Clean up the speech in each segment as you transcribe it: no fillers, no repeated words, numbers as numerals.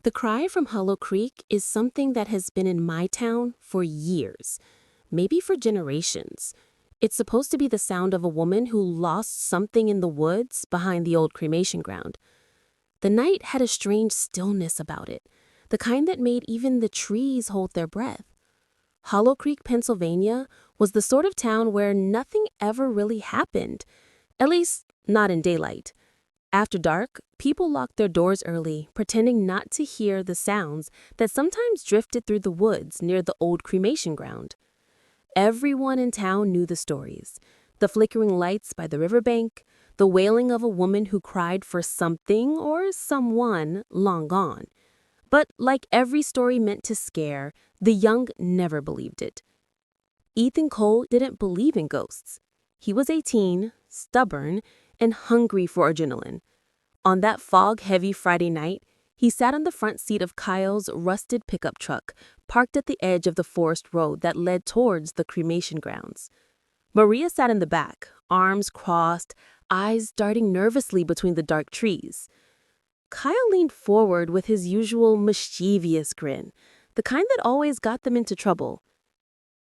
The cry from Hollow Creek is something that has been in my town for years, maybe for generations. It's supposed to be the sound of a woman who lost something in the woods behind the old cremation ground. The night had a strange stillness about it, the kind that made even the trees hold their breath. Hollow Creek, Pennsylvania, was the sort of town where nothing ever really happened, at least not in daylight. After dark, people locked their doors early, pretending not to hear the sounds that sometimes drifted through the woods near the old cremation ground. Everyone in town knew the stories: the flickering lights by the riverbank, the wailing of a woman who cried for something or someone long gone. But like every story meant to scare, the young never believed it. Ethan Cole didn't believe in ghosts. He was 18, stubborn, and hungry for adrenaline. On that fog-heavy Friday night, he sat on the front seat of Kyle's rusted pickup truck, parked at the edge of the forest road that led towards the cremation grounds. Maria sat in the back, arms crossed, eyes darting nervously between the dark trees. Kyle leaned forward with his usual mischievous grin, the kind that always got them into trouble.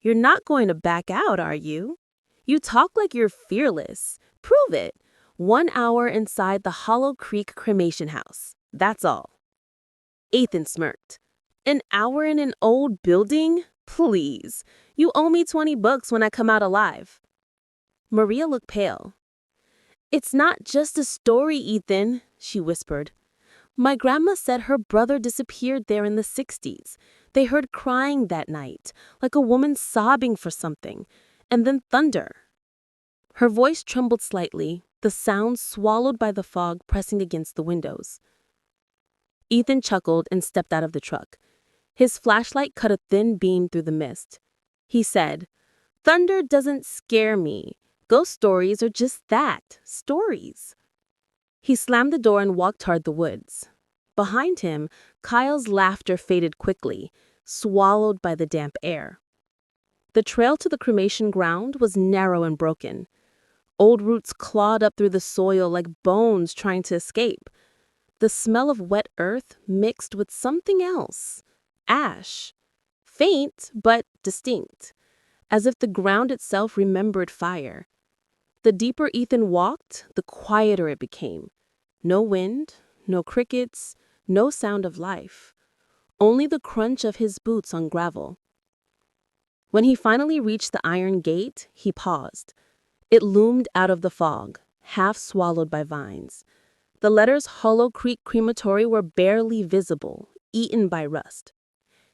"You're not going to back out, are you? You talk like you're fearless. Prove it. 1 hour inside the Hollow Creek cremation house. That's all." Ethan smirked. "An hour in an old building? Please. You owe me $20 when I come out alive." Maria looked pale. "It's not just a story, Ethan," she whispered. "My grandma said her brother disappeared there in the 60s. They heard crying that night, like a woman sobbing for something, and then thunder." Her voice trembled slightly, the sound swallowed by the fog pressing against the windows. Ethan chuckled and stepped out of the truck. His flashlight cut a thin beam through the mist. He said, "Thunder doesn't scare me. Ghost stories are just that, stories." He slammed the door and walked toward the woods. Behind him, Kyle's laughter faded quickly, swallowed by the damp air. The trail to the cremation ground was narrow and broken. Old roots clawed up through the soil like bones trying to escape. The smell of wet earth mixed with something else. Ash. Faint, but distinct, as if the ground itself remembered fire. The deeper Ethan walked, the quieter it became. No wind, no crickets, no sound of life. Only the crunch of his boots on gravel. When he finally reached the iron gate, he paused. It loomed out of the fog, half swallowed by vines. The letters Hollow Creek Crematory were barely visible, eaten by rust.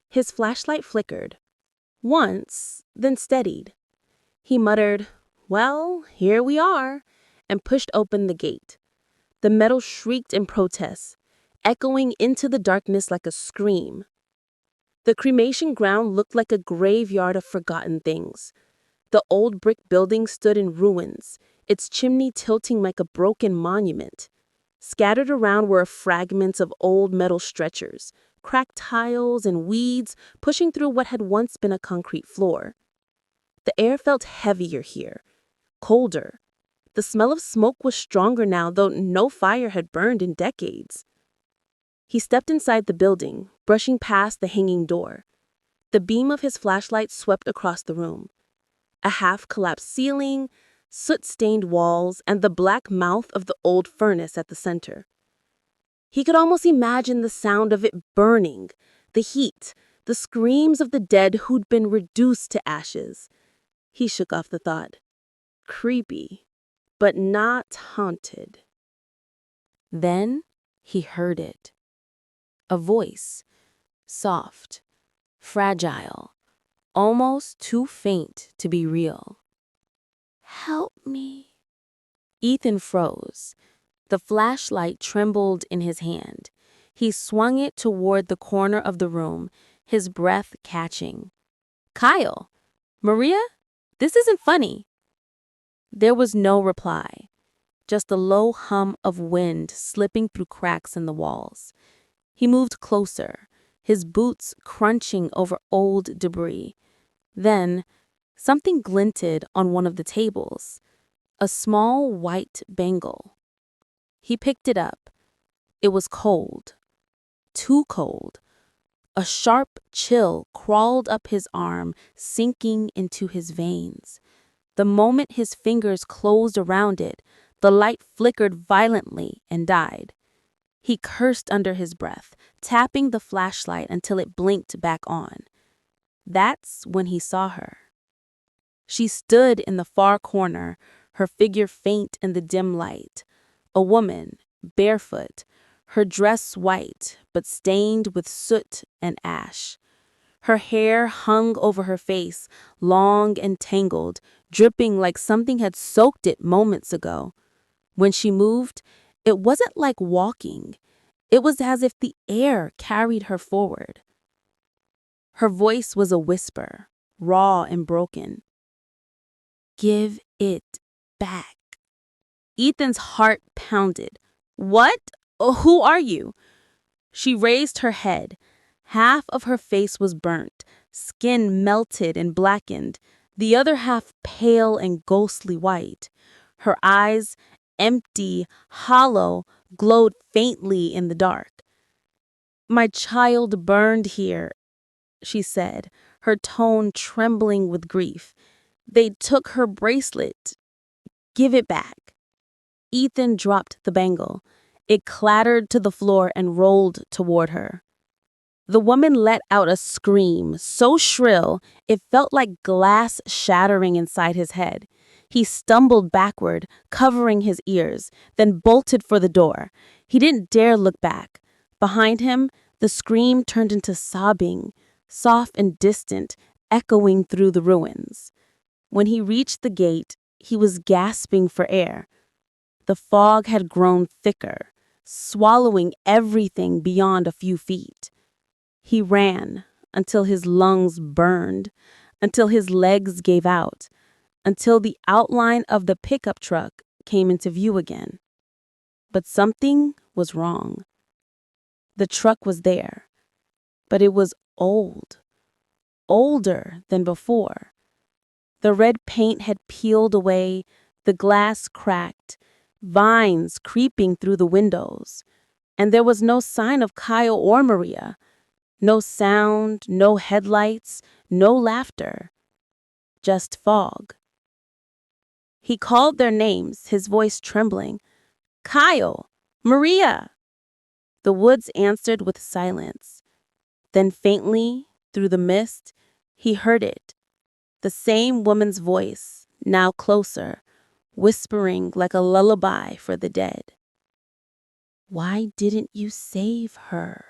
His flashlight flickered. Once, then steadied. He muttered, "Well, here we are," and pushed open the gate. The metal shrieked in protest, echoing into the darkness like a scream. The cremation ground looked like a graveyard of forgotten things. The old brick building stood in ruins, its chimney tilting like a broken monument. Scattered around were fragments of old metal stretchers, cracked tiles, and weeds pushing through what had once been a concrete floor. The air felt heavier here, colder. The smell of smoke was stronger now, though no fire had burned in decades. He stepped inside the building, brushing past the hanging door. The beam of his flashlight swept across the room. A half-collapsed ceiling, soot-stained walls, and the black mouth of the old furnace at the center. He could almost imagine the sound of it burning, the heat, the screams of the dead who'd been reduced to ashes. He shook off the thought. Creepy, but not haunted. Then he heard it. A voice, soft, fragile, almost too faint to be real. "Help me." Ethan froze. The flashlight trembled in his hand. He swung it toward the corner of the room, his breath catching. "Kyle! Maria? This isn't funny." There was no reply, just a low hum of wind slipping through cracks in the walls. He moved closer, his boots crunching over old debris. Then, something glinted on one of the tables, a small white bangle. He picked it up. It was cold. too cold. A sharp chill crawled up his arm, sinking into his veins. The moment his fingers closed around it, the light flickered violently and died. He cursed under his breath, tapping the flashlight until it blinked back on. That's when he saw her. She stood in the far corner, her figure faint in the dim light. A woman, barefoot, her dress white but stained with soot and ash. Her hair hung over her face, long and tangled, dripping like something had soaked it moments ago. When she moved, it wasn't like walking. It was as if the air carried her forward. Her voice was a whisper, raw and broken. "Give it back." Ethan's heart pounded. "What? Who are you?" She raised her head. Half of her face was burnt, skin melted and blackened, the other half pale and ghostly white. Her eyes, empty, hollow, glowed faintly in the dark. "My child burned here," she said, her tone trembling with grief. "They took her bracelet. Give it back." Ethan dropped the bangle. It clattered to the floor and rolled toward her. The woman let out a scream, so shrill it felt like glass shattering inside his head. He stumbled backward, covering his ears, then bolted for the door. He didn't dare look back. Behind him, the scream turned into sobbing, soft and distant, echoing through the ruins. When he reached the gate, he was gasping for air. The fog had grown thicker, swallowing everything beyond a few feet. He ran until his lungs burned, until his legs gave out, until the outline of the pickup truck came into view again. But something was wrong. The truck was there, but it was old, older than before. The red paint had peeled away, the glass cracked, vines creeping through the windows, and there was no sign of Kyle or Maria. No sound, no headlights, no laughter. Just fog. He called their names, his voice trembling. "Kyle! Maria!" The woods answered with silence. Then faintly, through the mist, he heard it. The same woman's voice, now closer, whispering like a lullaby for the dead. "Why didn't you save her?"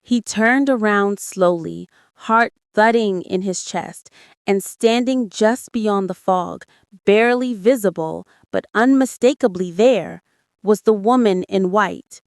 He turned around slowly, heart thudding in his chest, and standing just beyond the fog, barely visible but unmistakably there, was the woman in white.